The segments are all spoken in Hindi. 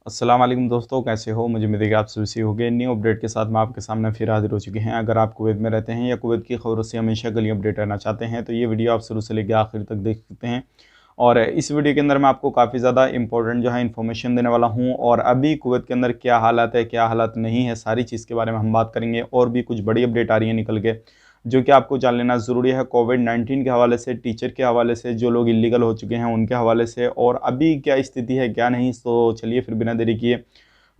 अस्सलाम वालेकुम दोस्तों, कैसे हो? मुझे उम्मीद है कि आप सभी हो गए। न्यू अपडेट के साथ मैं आपके सामने फिर हाजिर हो चुके हैं। अगर आप कुवैत में रहते हैं या कुवैत की खबरों से हमेशा गली अपडेट रहना चाहते हैं तो ये वीडियो आप शुरू से लेकर आखिर तक देख सकते हैं। और इस वीडियो के अंदर मैं आपको काफ़ी ज़्यादा इंपॉर्टेंट जो है इन्फॉर्मेशन देने वाला हूँ। और अभी कुवैत के अंदर क्या हालात है, क्या हालात नहीं है, सारी चीज़ के बारे में हम बात करेंगे। और भी कुछ बड़ी अपडेट आ रही है निकल के, जो कि आपको जान लेना ज़रूरी है। कोविड-19 के हवाले से, टीचर के हवाले से, जो लोग इलीगल हो चुके हैं उनके हवाले से, और अभी क्या स्थिति है क्या नहीं। तो चलिए फिर बिना देरी किए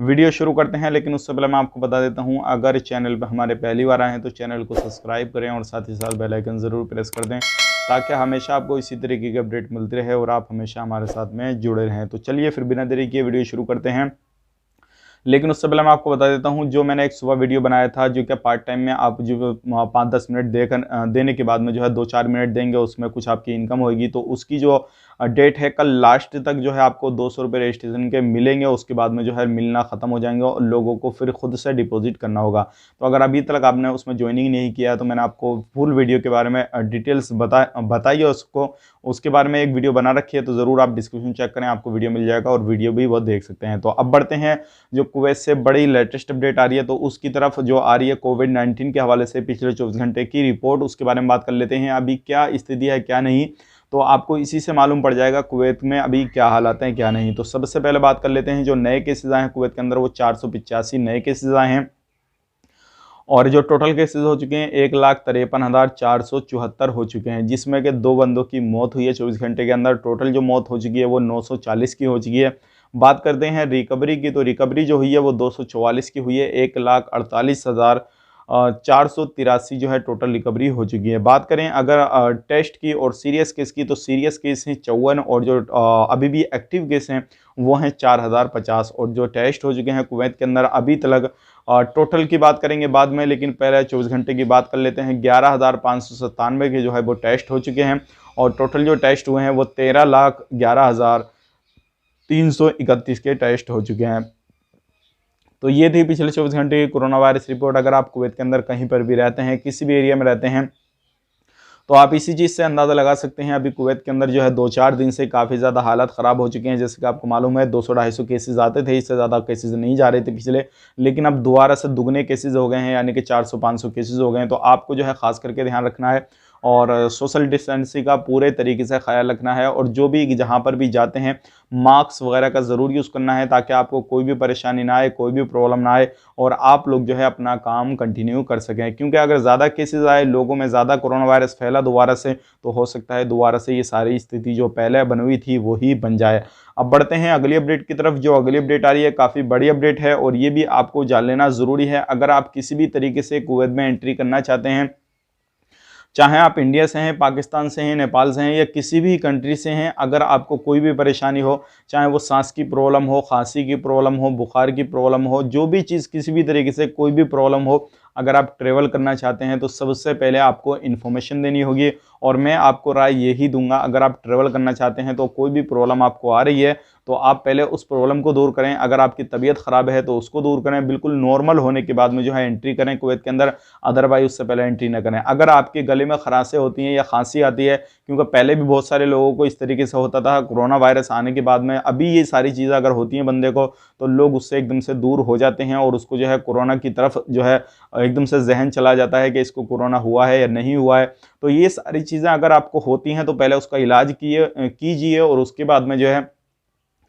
वीडियो शुरू करते हैं। लेकिन उससे पहले मैं आपको बता देता हूं, अगर चैनल पर हमारे पहली बार आए हैं तो चैनल को सब्सक्राइब करें और साथ ही साथ बेल आइकन ज़रूर प्रेस कर दें, ताकि हमेशा आपको इसी तरीके की अपडेट मिलती रहे और आप हमेशा हमारे साथ में जुड़े रहें। तो चलिए फिर बिना देरी किए वीडियो शुरू करते हैं। लेकिन उससे पहले मैं आपको बता देता हूं, जो मैंने एक सुबह वीडियो बनाया था, जो कि पार्ट टाइम में आप जो 5-10 मिनट देने के बाद में जो है 2-4 मिनट देंगे, उसमें कुछ आपकी इनकम होगी। तो उसकी जो डेट है, कल लास्ट तक जो है आपको 200 रुपये रजिस्ट्रेशन के मिलेंगे। उसके बाद में जो है मिलना ख़त्म हो जाएंगे और लोगों को फिर खुद से डिपॉजिट करना होगा। तो अगर अभी तक आपने उसमें ज्वाइनिंग नहीं किया तो मैंने आपको फुल वीडियो के बारे में डिटेल्स बताइए उसको, उसके बारे में एक वीडियो बना रखी है। तो ज़रूर आप डिस्क्रिप्शन चेक करें, आपको वीडियो मिल जाएगा और वीडियो भी वो देख सकते हैं। तो अब बढ़ते हैं, जो कुवैत से बड़ी लेटेस्ट अपडेट आ रही है तो उसकी तरफ जो आ रही है कोविड-19 के हवाले से पिछले 24 घंटे की रिपोर्ट, उसके बारे में बात कर लेते हैं। अभी क्या स्थिति है क्या नहीं, तो आपको इसी से मालूम पड़ जाएगा कुवैत में अभी क्या हालात हैं क्या नहीं। तो सबसे पहले बात कर लेते हैं, जो नए केसेज आए हैं कुवैत के अंदर वो 485 नए केसेज आए हैं। और जो टोटल केसेस हो चुके हैं 1,53,474 हो चुके हैं, जिसमें कि 2 बंदों की मौत हुई है 24 घंटे के अंदर। टोटल जो मौत हो चुकी है वो 940 की हो चुकी है। बात करते हैं रिकवरी की, तो रिकवरी जो हुई है वो 244 की हुई है। 1,48,483 जो है टोटल रिकवरी हो चुकी है। बात करें अगर टेस्ट की और सीरियस केस की, तो सीरियस केस हैं 54 और जो अभी भी एक्टिव केस हैं वो हैं 4,050। और जो टेस्ट हो चुके हैं कुवैत के अंदर अभी तक, टोटल की बात करेंगे बाद में, लेकिन पहले 24 घंटे की बात कर लेते हैं। 11,597 के जो है वो टेस्ट हो चुके हैं और टोटल जो टेस्ट हुए हैं वो 13,11,331 के टेस्ट हो चुके हैं। तो ये थी पिछले 24 घंटे की कोरोना वायरस रिपोर्ट। अगर आप कुवैत के अंदर कहीं पर भी रहते हैं, किसी भी एरिया में रहते हैं, तो आप इसी चीज़ से अंदाज़ा लगा सकते हैं। अभी कुवैत के अंदर जो है 2-4 दिन से काफ़ी ज़्यादा हालात ख़राब हो चुके हैं। जैसे कि आपको मालूम है 200-250 केसेस आते थे, इससे ज़्यादा केसेस नहीं जा रहे थे पिछले, लेकिन अब दोबारा से दुगने केसेस हो गए हैं, यानी कि 400-500 केसेस हो गए हैं। तो आपको जो है ख़ास करके ध्यान रखना है और सोशल डिस्टेंसिंग का पूरे तरीके से ख्याल रखना है। और जो भी जहाँ पर भी जाते हैं मास्क वगैरह का ज़रूर यूज़ करना है, ताकि आपको कोई भी परेशानी ना आए, कोई भी प्रॉब्लम ना आए और आप लोग जो है अपना काम कंटिन्यू कर सकें। क्योंकि अगर ज़्यादा केसेस आए, लोगों में ज़्यादा कोरोना वायरस फैला दोबारा से, तो हो सकता है दोबारा से ये सारी स्थिति जो पहले बनी हुई थी वही बन जाए। अब बढ़ते हैं अगली अपडेट की तरफ। जो अगली अपडेट आ रही है काफ़ी बड़ी अपडेट है और ये भी आपको जान लेना ज़रूरी है। अगर आप किसी भी तरीके से कुवैत में एंट्री करना चाहते हैं, चाहे आप इंडिया से हैं, पाकिस्तान से हैं, नेपाल से हैं या किसी भी कंट्री से हैं, अगर आपको कोई भी परेशानी हो, चाहे वो सांस की प्रॉब्लम हो, खांसी की प्रॉब्लम हो, बुखार की प्रॉब्लम हो, जो भी चीज़ किसी भी तरीके से कोई भी प्रॉब्लम हो, अगर आप ट्रैवल करना चाहते हैं तो सबसे पहले आपको इन्फॉर्मेशन देनी होगी। और मैं आपको राय यही दूंगा, अगर आप ट्रैवल करना चाहते हैं तो कोई भी प्रॉब्लम आपको आ रही है तो आप पहले उस प्रॉब्लम को दूर करें। अगर आपकी तबीयत ख़राब है तो उसको दूर करें, बिल्कुल नॉर्मल होने के बाद में जो है एंट्री करें कुवैत के अंदर, अदरवाइज उससे पहले एंट्री ना करें। अगर आपके गले में खराशें होती हैं या खांसी आती है, क्योंकि पहले भी बहुत सारे लोगों को इस तरीके से होता था कोरोना वायरस आने के बाद में, अभी ये सारी चीज़ें अगर होती हैं बंदे को तो लोग उससे एकदम से दूर हो जाते हैं और उसको जो है कोरोना की तरफ जो है एकदम से जहन चला जाता है कि इसको कोरोना हुआ है या नहीं हुआ है। तो ये सारी चीज़ें अगर आपको होती हैं तो पहले उसका इलाज कीजिए और उसके बाद में जो है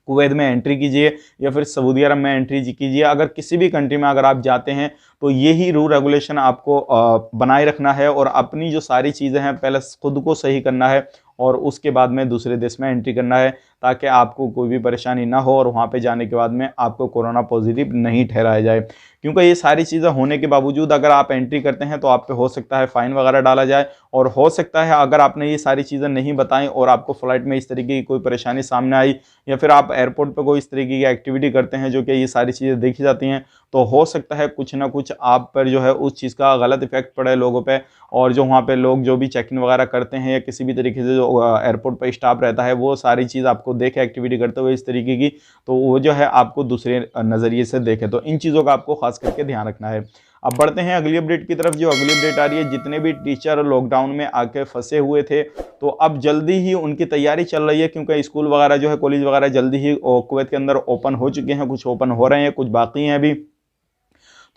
कुवैत में एंट्री कीजिए या फिर सऊदी अरब में एंट्री कीजिए। अगर किसी भी कंट्री में अगर आप जाते हैं तो यही रूल रेगुलेशन आपको बनाए रखना है और अपनी जो सारी चीज़ें हैं पहले खुद को सही करना है और उसके बाद में दूसरे देश में एंट्री करना है, ताकि आपको कोई भी परेशानी ना हो और वहाँ पे जाने के बाद में आपको कोरोना पॉजिटिव नहीं ठहराया जाए। क्योंकि ये सारी चीज़ें होने के बावजूद अगर आप एंट्री करते हैं तो आप पे हो सकता है फ़ाइन वगैरह डाला जाए, और हो सकता है अगर आपने ये सारी चीज़ें नहीं बताई और आपको फ़्लाइट में इस तरीके की कोई परेशानी सामने आई या फिर आप एयरपोर्ट पर कोई इस तरीके की एक्टिविटी करते हैं जो कि ये सारी चीज़ें देखी जाती हैं, तो हो सकता है कुछ ना कुछ आप पर जो है उस चीज़ का गलत इफेक्ट पड़े लोगों पे। और जो वहाँ पे लोग जो भी चेक इन वगैरह करते हैं या किसी भी तरीके से जो एयरपोर्ट पर स्टाफ रहता है वो सारी चीज़ आपको देखे एक्टिविटी करते हुए इस तरीके की, तो वो जो है आपको दूसरे नज़रिए से देखे। तो इन चीज़ों का आपको खास करके ध्यान रखना है। अब बढ़ते हैं अगली अपडेट की तरफ। जो अगली अपडेट आ रही है, जितने भी टीचर लॉकडाउन में आके फंसे हुए थे तो अब जल्दी ही उनकी तैयारी चल रही है, क्योंकि स्कूल वगैरह जो है, कॉलेज वगैरह जल्दी ही कुवैत के अंदर ओपन हो चुके हैं, कुछ ओपन हो रहे हैं, कुछ बाकी हैं अभी।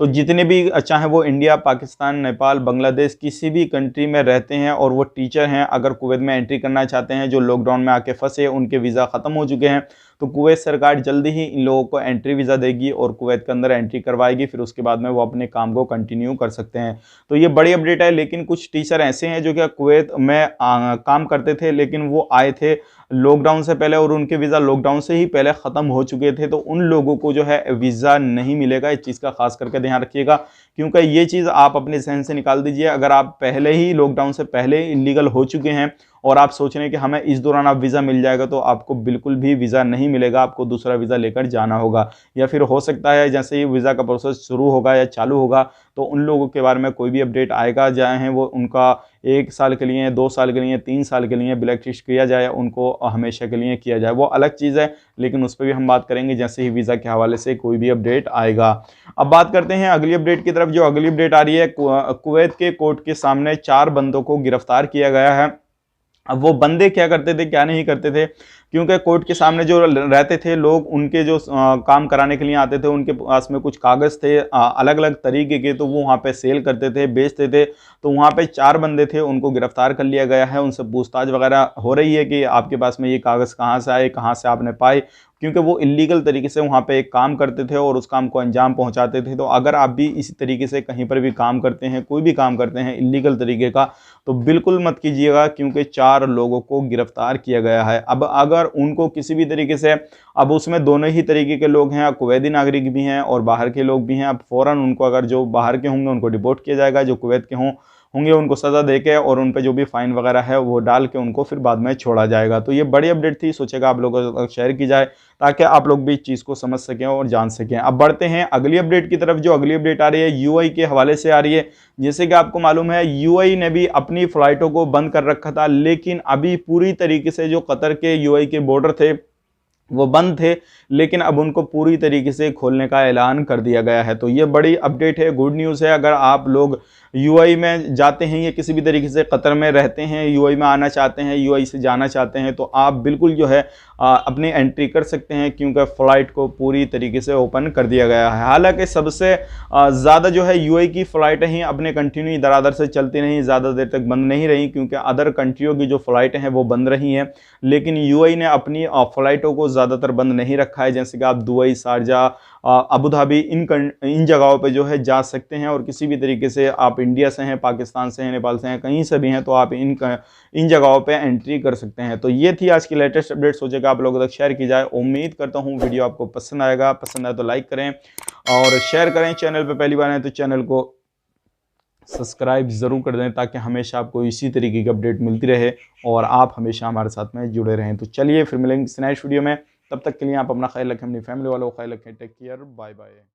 तो जितने भी, चाहे वो इंडिया, पाकिस्तान, नेपाल, बांग्लादेश, किसी भी कंट्री में रहते हैं और वो टीचर हैं, अगर कुवैत में एंट्री करना चाहते हैं, जो लॉकडाउन में आके फंसे, उनके वीज़ा ख़त्म हो चुके हैं, तो कुवैत सरकार जल्दी ही इन लोगों को एंट्री वीज़ा देगी और कुवैत के अंदर एंट्री करवाएगी। फिर उसके बाद में वो अपने काम को कंटिन्यू कर सकते हैं। तो ये बड़ी अपडेट है। लेकिन कुछ टीचर ऐसे हैं जो कि कुवैत में काम करते थे, लेकिन वो आए थे लॉकडाउन से पहले और उनके वीज़ा लॉकडाउन से ही पहले ख़त्म हो चुके थे, तो उन लोगों को जो है वीज़ा नहीं मिलेगा। इस चीज़ का खास करके ध्यान रखिएगा, क्योंकि ये चीज़ आप अपने जहन से निकाल दीजिए। अगर आप पहले ही लॉकडाउन से पहले इलीगल हो चुके हैं और आप सोच रहे हैं कि हमें इस दौरान आप वीज़ा मिल जाएगा, तो आपको बिल्कुल भी वीज़ा नहीं मिलेगा, आपको दूसरा वीज़ा लेकर जाना होगा। या फिर हो सकता है जैसे ही वीज़ा का प्रोसेस शुरू होगा या चालू होगा, तो उन लोगों के बारे में कोई भी अपडेट आएगा, चाहे वो उनका 1 साल के लिए, 2 साल के लिए, 3 साल के लिए ब्लैक लिस्ट किया जाए, उनको हमेशा के लिए किया जाए, वो अलग चीज़ है। लेकिन उस पर भी हम बात करेंगे जैसे ही वीज़ा के हवाले से कोई भी अपडेट आएगा। अब बात करते हैं अगली अपडेट की तरफ। जो अगली अपडेट आ रही है, कुवैत के कोर्ट के सामने 4 बंदों को गिरफ्तार किया गया है। अब वो बंदे क्या करते थे, क्या नहीं करते थे, क्योंकि कोर्ट के सामने जो रहते थे लोग, उनके जो काम कराने के लिए आते थे, उनके पास में कुछ कागज़ थे अलग अलग तरीके के, तो वो वहाँ पे सेल करते थे, बेचते थे। तो वहाँ पे 4 बंदे थे, उनको गिरफ्तार कर लिया गया है। उनसे पूछताछ वगैरह हो रही है कि आपके पास में ये कागज़ कहाँ से आए, कहाँ से आपने पाए, क्योंकि वो इलीगल तरीके से वहाँ पे एक काम करते थे और उस काम को अंजाम पहुँचाते थे। तो अगर आप भी इसी तरीके से कहीं पर भी काम करते हैं, कोई भी काम करते हैं इलीगल तरीके का, तो बिल्कुल मत कीजिएगा, क्योंकि 4 लोगों को गिरफ्तार किया गया है। अब अगर उनको किसी भी तरीके से, अब उसमें दोनों ही तरीके के लोग हैं, कुवैती नागरिक भी हैं और बाहर के लोग भी हैं। अब फ़ौरन उनको, अगर जो बाहर के होंगे उनको डिपोर्ट किया जाएगा, जो कुवैत के होंगे उनको सज़ा देके और उन पे जो भी फ़ाइन वगैरह है वो डाल के उनको फिर बाद में छोड़ा जाएगा। तो ये बड़ी अपडेट थी, सोचेगा आप लोगों तक शेयर की जाए ताकि आप लोग भी इस चीज़ को समझ सकें और जान सकें। अब बढ़ते हैं अगली अपडेट की तरफ। जो अगली अपडेट आ रही है यूएई के हवाले से आ रही है। जैसे कि आपको मालूम है, यूएई ने भी अपनी फ़्लाइटों को बंद कर रखा था, लेकिन अभी पूरी तरीके से जो कतर के यूएई के बॉर्डर थे वो बंद थे, लेकिन अब उनको पूरी तरीके से खोलने का ऐलान कर दिया गया है। तो ये बड़ी अपडेट है, गुड न्यूज़ है। अगर आप लोग यूएई में जाते हैं या किसी भी तरीके से कतर में रहते हैं, यूएई में आना चाहते हैं, यूएई से जाना चाहते हैं, तो आप बिल्कुल जो है अपनी एंट्री कर सकते हैं, क्योंकि फ़्लाइट को पूरी तरीके से ओपन कर दिया गया है। हालांकि सबसे ज़्यादा जो है यूएई की फ़्लाइटें ही अपने कंटिन्यू दरादर से चलती नहीं, ज़्यादा देर तक बंद नहीं रही, क्योंकि अदर कंट्रियों की जो फ़्लाइटें हैं वो बंद रही हैं। लेकिन यूएई ने अपनी फ़्लाइटों को ज़्यादातर बंद नहीं रखा है। जैसे कि आप दुबई, शारजा, अबू धाबी, इन जगहों पे जो है जा सकते हैं, और किसी भी तरीके से आप इंडिया से हैं, पाकिस्तान से हैं, नेपाल से हैं, कहीं से भी हैं, तो आप इन जगहों पे एंट्री कर सकते हैं। तो ये थी आज की लेटेस्ट अपडेट, सोचेगा आप लोगों तक शेयर की जाए। उम्मीद करता हूँ वीडियो आपको पसंद आएगा, पसंद आए तो लाइक करें और शेयर करें। चैनल पे पहली बार आए तो चैनल को सब्सक्राइब ज़रूर कर दें, ताकि हमेशा आपको इसी तरीके की अपडेट मिलती रहे और आप हमेशा हमारे साथ में जुड़े रहें। तो चलिए फिर मिलेंगे इस नेक्स्ट वीडियो में, तब तक के लिए आप अपना ख्याल रखें, अपनी फैमिली वालों का ख्याल रखें। Take care, bye bye.